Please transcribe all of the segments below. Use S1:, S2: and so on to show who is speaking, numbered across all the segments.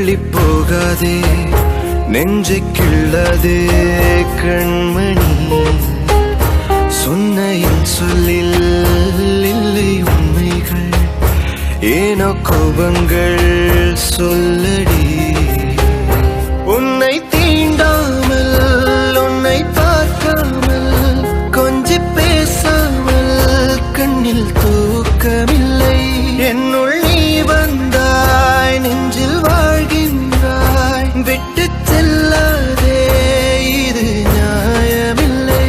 S1: தள்ளி போகாதே நெஞ்சை கிள்ளாதே கண்மணி. சொன்ன என் சொல்லில் இல்லை உண்மைகள், ஏனோ கோபங்கள் சொல்லடி. உன்னை தீண்டாமல் உன்னை பார்க்காமல் கொஞ்சி பேசாமல் கண்ணில் தூக்கமில்லை. என்னுள் நீ வந்தாய், நெஞ்சில் வாழ்கின்றாய், விட்டு செல்லாதே இது நியாயமில்லை.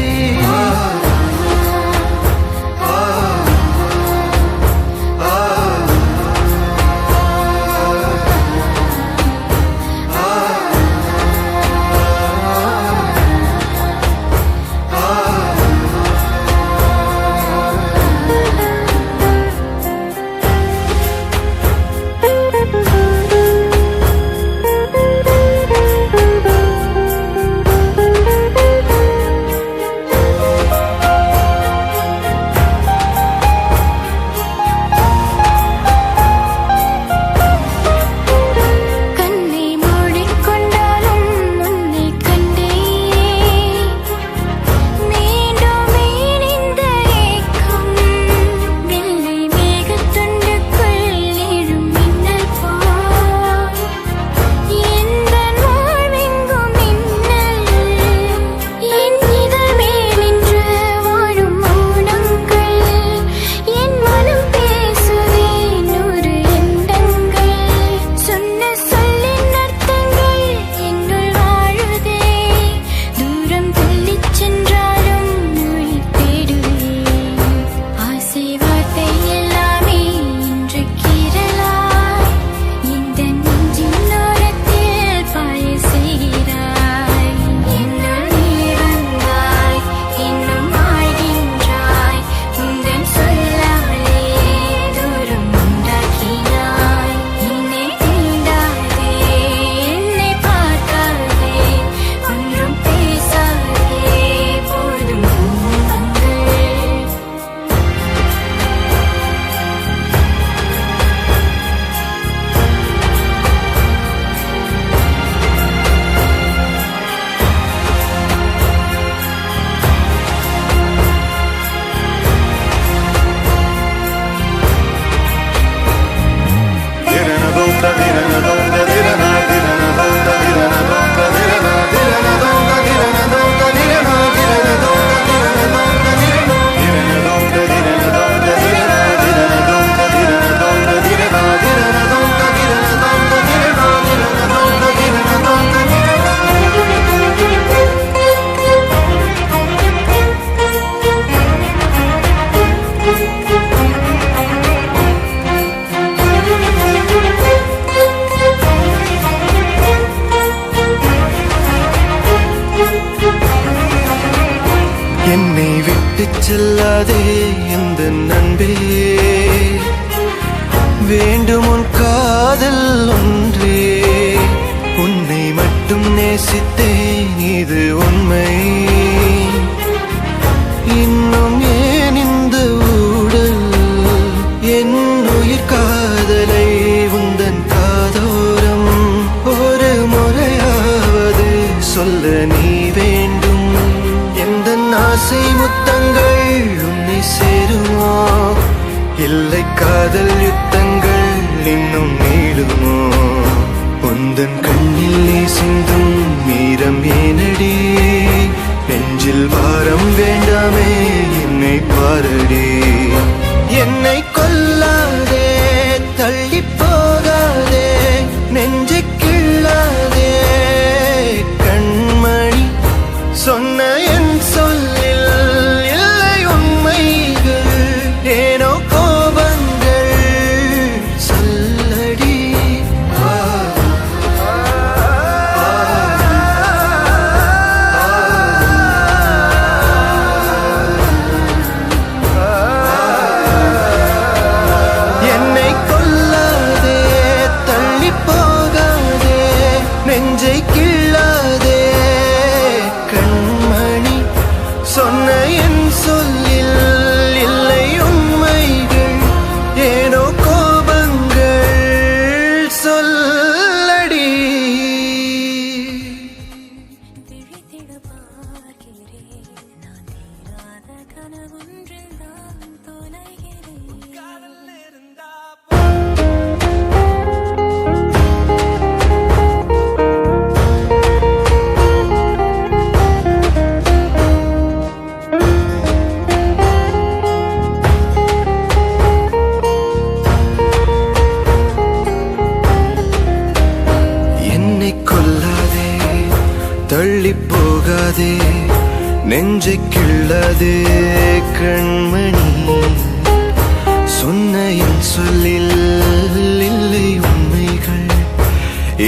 S1: என்னை விட்டு செல்லாதே இந்த நண்பே, வேண்டும் உன் காதல் ஒன்றே. உன்னை மட்டும் நேசித்தேன் இது உண்மை, இன்னும் ஏன் இந்த ஊடல். என் உயிர் காதலை உந்தன் காதோரம் ஒரு முறையாவது சொல்ல நீ வேண்டும். எந்த ஆசை முத்தங்கள் உன்னை சேருமோ, இல்லை காதல் யுத்தங்கள் இன்னும் நீளுமோ. உந்தன் கண்ணில் நீ சிந்தும் மீரம் ஏனடி, நெஞ்சில் வாரம் வேண்டாமே என்னை பாரடி. என்னை கொல்லாதே தள்ளி போகாதே நெஞ்சை கிள்ளாதே கண்மணி. சொன்ன என் சொல்லில் இல்லை உண்மைகள், ஏனோ கோபங்கள் சொல்லடி. நெஞ்சை கிள்ளது கண்மணி. சொன்ன என் சொல்லில் இல்லை உண்மைகள்,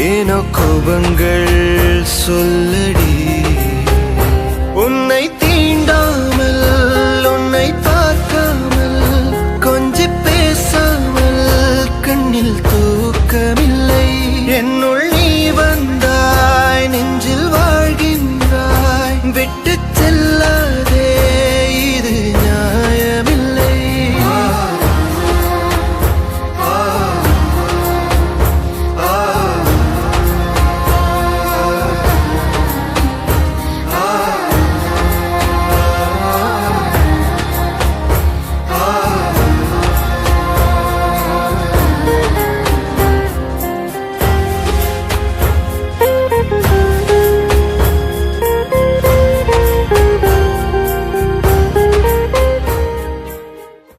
S1: ஏனோ கோபங்கள் சொல்